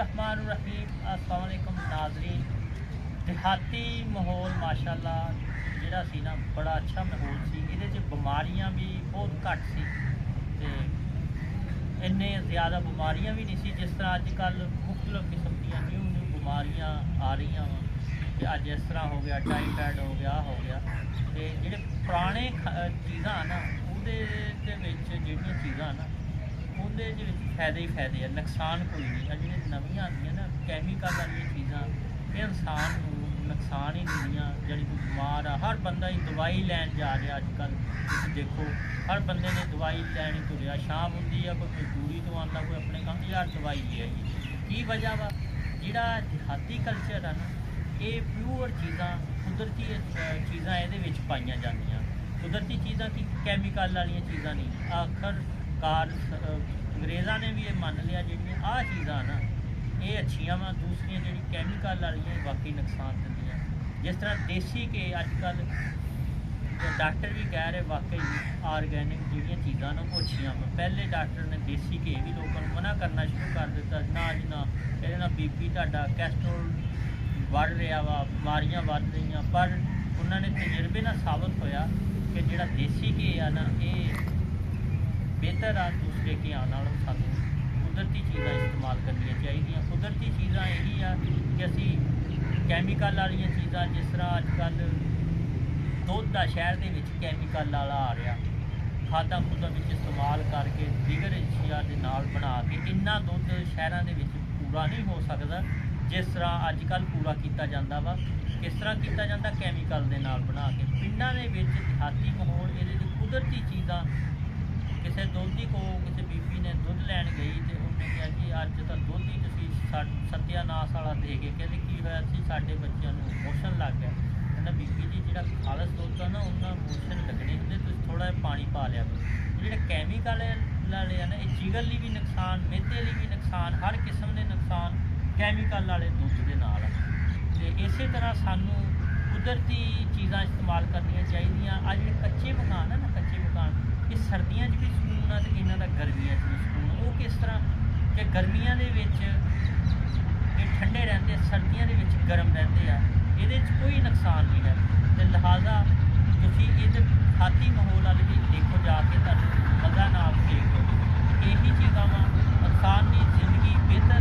बिस्मिल्लाहिर्रहमानिर्रहीम अस्सलाम वालेकुम नाज़रीन। देहाती माहौल माशाअल्लाह जिहड़ा सी ना बड़ा अच्छा माहौल सी। इहदे च बीमारियां भी बहुत घट सी ते इन्ने ज़्यादा बीमारियां भी नहीं सी जिस तरह अजकल मुख्तलिफ किस्म दी न्यू बीमारियां आ रही वा कि अज इस तरह हो गया, टाइफाइड हो गया, हो गया। ते जिहड़े पुराने चीज़ां ना उहदे दे विच जिहड़ियां चीज़ां ना ਉਹਦੇ ਦੇ ਵਿੱਚ ਫਾਇਦੇ ਹੀ ਫਾਇਦੇ ਆ, ਨੁਕਸਾਨ ਕੋਈ ਨਹੀਂ। ਆ ਜਿਹੜੀਆਂ ਨਵੀਆਂ ਆਉਂਦੀਆਂ ਨਾ ਕੈਮੀਕਲ ਵਾਲੀਆਂ ਚੀਜ਼ਾਂ ਇਹ ਇਨਸਾਨ ਨੂੰ ਨੁਕਸਾਨ ਹੀ ਦਿੰਦੀਆਂ। ਜਿਹੜੀ ਕੋਈ ਬਿਮਾਰ ਆ ਹਰ ਬੰਦਾ ਹੀ ਦਵਾਈ ਲੈਣ ਜਾ ਰਿਹਾ ਅੱਜ ਕੱਲ੍ਹ। ਤੁਸੀਂ ਦੇਖੋ ਹਰ ਬੰਦੇ ਨੇ ਦਵਾਈ ਲੈਣੀ ਤੁਰਿਆ, ਸ਼ਾਮ ਹੁੰਦੀ ਆ ਕੋਈ ਮਜ਼ਦੂਰੀ ਤੋਂ ਆਉਂਦਾ, ਕੋਈ ਆਪਣੇ ਕੰਮ ਯਾਰ ਦਵਾਈ ਲੈ ਆਈਏ। ਕੀ ਵਜ੍ਹਾ ਵਾ? ਜਿਹੜਾ ਦਿਹਾਤੀ ਕਲਚਰ ਆ ਨਾ ਇਹ ਪਿਓਰ ਚੀਜ਼ਾਂ ਕੁਦਰਤੀ ਚੀਜ਼ਾਂ ਇਹਦੇ ਵਿੱਚ ਪਾਈਆਂ ਜਾਂਦੀਆਂ। ਕੁਦਰਤੀ ਚੀਜ਼ਾਂ ਕੀ ਕੈਮੀਕਲ ਵਾਲੀਆਂ ਚੀਜ਼ਾਂ ਨਹੀਂ। ਆਖਰਕਾਰ ਅੰਗਰੇਜ਼ਾਂ ਨੇ ਵੀ ਇਹ ਮੰਨ ਲਿਆ ਜਿਹੜੀਆਂ ਆਹ ਚੀਜ਼ਾਂ ਨਾ ਇਹ ਅੱਛੀਆਂ ਵਾ, ਦੂਸਰੀਆਂ ਜਿਹੜੀ ਕੈਮੀਕਲ ਵਾਲੀਆਂ ਵਾਕਈ ਨੁਕਸਾਨ ਦਿੰਦੀਆਂ। ਜਿਸ ਤਰ੍ਹਾਂ ਦੇਸੀ ਘੇ ਅੱਜ ਕੱਲ੍ਹ ਡਾਕਟਰ ਵੀ ਕਹਿ ਰਹੇ ਵਾਕਈ ਆਰਗੈਨਿਕ ਜਿਹੜੀਆਂ ਚੀਜ਼ਾਂ ਨਾ ਉਹ ਅੱਛੀਆਂ ਵਾ। ਪਹਿਲੇ ਡਾਕਟਰ ਨੇ ਦੇਸੀ ਘੇ ਵੀ ਲੋਕਾਂ ਨੂੰ ਮਨਾ ਕਰਨਾ ਸ਼ੁਰੂ ਕਰ ਦਿੱਤਾ, ਨਾ ਜੀ ਨਾ ਇਹਦੇ ਨਾਲ ਬੀਪੀ ਤੁਹਾਡਾ ਕੈਸਟਰੋਲ ਵੱਧ ਰਿਹਾ ਵਾ, ਬਿਮਾਰੀਆਂ ਵੱਧ ਰਹੀਆਂ। ਪਰ ਉਹਨਾਂ ਨੇ ਤਜਰਬੇ ਨਾਲ ਸਾਬਤ ਹੋਇਆ ਕਿ ਜਿਹੜਾ ਦੇਸੀ ਘੇ ਆ ਨਾ ਇਹ ਬਿਹਤਰ ਆ ਦੂਸਰੇ ਘਿਆਂ ਨਾਲੋਂ। ਸਾਨੂੰ ਕੁਦਰਤੀ ਚੀਜ਼ਾਂ ਇਸਤੇਮਾਲ ਕਰਨੀਆਂ ਚਾਹੀਦੀਆਂ। ਕੁਦਰਤੀ ਚੀਜ਼ਾਂ ਇਹੀ ਆ ਕਿ ਅਸੀਂ ਕੈਮੀਕਲ ਵਾਲੀਆਂ ਚੀਜ਼ਾਂ ਜਿਸ ਤਰ੍ਹਾਂ ਅੱਜ ਕੱਲ੍ਹ ਦੁੱਧ ਦਾ ਸ਼ਹਿਰ ਦੇ ਵਿੱਚ ਕੈਮੀਕਲ ਵਾਲਾ ਆ ਰਿਹਾ, ਖਾਦਾਂ ਖੁਦਾਂ ਵਿੱਚ ਇਸਤੇਮਾਲ ਕਰਕੇ ਦਿਗਰ ਏਸ਼ੀਆ ਦੇ ਨਾਲ ਬਣਾ ਕੇ ਇੰਨਾ ਦੁੱਧ ਸ਼ਹਿਰਾਂ ਦੇ ਵਿੱਚ ਪੂਰਾ ਨਹੀਂ ਹੋ ਸਕਦਾ ਜਿਸ ਤਰ੍ਹਾਂ ਅੱਜ ਕੱਲ੍ਹ ਪੂਰਾ ਕੀਤਾ ਜਾਂਦਾ ਵਾ। ਕਿਸ ਤਰ੍ਹਾਂ ਕੀਤਾ ਜਾਂਦਾ? ਕੈਮੀਕਲ ਦੇ ਨਾਲ ਬਣਾ ਕੇ। ਪਿੰਡਾਂ ਦੇ ਵਿੱਚ ਦਿਹਾਤੀ ਮਾਹੌਲ ਇਹਦੇ 'ਚ ਕੁਦਰਤੀ ਚੀਜ਼ਾਂ। ਕਿਸੇ ਦੋਧੀ ਕੋ ਕਿਸੇ ਬੀਬੀ ਨੇ ਦੁੱਧ ਲੈਣ ਗਈ ਤੇ ਉਹਨੇ ਕਿਹਾ ਜੀ ਅੱਜ ਤਾਂ ਦੁੱਧ ਹੀ ਤੁਸੀਂ ਸਤਿਆਨਾਸ਼ ਵਾਲਾ ਦੇ ਕੇ। ਕਹਿੰਦੇ ਕੀ ਹੋਇਆ ਸੀ? ਸਾਡੇ ਬੱਚਿਆਂ ਨੂੰ ਮੋਸ਼ਨ ਲੱਗ ਗਿਆ। ਕਹਿੰਦਾ ਬੀਬੀ ਜੀ ਜਿਹੜਾ ਖਾਲਸ ਦੁੱਧ ਆ ਨਾ ਉਹਨਾਂ ਮੋਸ਼ਨ ਲੱਗਣੇ ਹੁੰਦੇ, ਤੁਸੀਂ ਥੋੜ੍ਹਾ ਜਿਹਾ ਪਾਣੀ ਪਾ ਲਿਆ ਕਰੋ। ਜਿਹੜੇ ਕੈਮੀਕਲ ਵਾਲੇ ਆ ਨਾ ਇਹ ਜਿਗਰ ਲਈ ਵੀ ਨੁਕਸਾਨ, ਮਿਹਦੇ ਲਈ ਵੀ ਨੁਕਸਾਨ, ਹਰ ਕਿਸਮ ਦੇ ਨੁਕਸਾਨ ਕੈਮੀਕਲ ਵਾਲੇ ਦੁੱਧ ਦੇ ਨਾਲ ਆ। ਅਤੇ ਇਸੇ ਤਰ੍ਹਾਂ ਸਾਨੂੰ ਕੁਦਰਤੀ ਚੀਜ਼ਾਂ ਇਸਤੇਮਾਲ ਕਰਨੀਆਂ ਚਾਹੀਦੀਆਂ। ਆ ਜਿਹੜੇ ਕੱਚੇ ਮਕਾਨ ਆ ਨਾ ਕੱਚੇ ਮਕਾਨ ਇਹ ਸਰਦੀਆਂ 'ਚ ਵੀ ਸਕੂਨ ਆ ਅਤੇ ਇਹਨਾਂ ਦਾ ਗਰਮੀਆਂ 'ਚ ਵੀ ਸਕੂਨ। ਉਹ ਕਿਸ ਤਰ੍ਹਾਂ ਕਿ ਗਰਮੀਆਂ ਦੇ ਵਿੱਚ ਇਹ ਠੰਡੇ ਰਹਿੰਦੇ, ਸਰਦੀਆਂ ਦੇ ਵਿੱਚ ਗਰਮ ਰਹਿੰਦੇ ਆ। ਇਹਦੇ 'ਚ ਕੋਈ ਨੁਕਸਾਨ ਨਹੀਂ ਹੈ ਅਤੇ ਲਿਹਾਜ਼ਾ ਤੁਸੀਂ ਇਹਦੇ ਦਿਹਾਤੀ ਮਾਹੌਲ ਵਾਲੇ ਵੀ ਦੇਖੋ ਜਾ ਕੇ ਤੁਹਾਨੂੰ ਮਜ਼ਾ ਨਾਲ ਦੇਖੋ। ਇਹੀ ਚੀਜ਼ਾਂ ਵਾ ਇਨਸਾਨ ਦੀ ਜ਼ਿੰਦਗੀ ਬਿਹਤਰ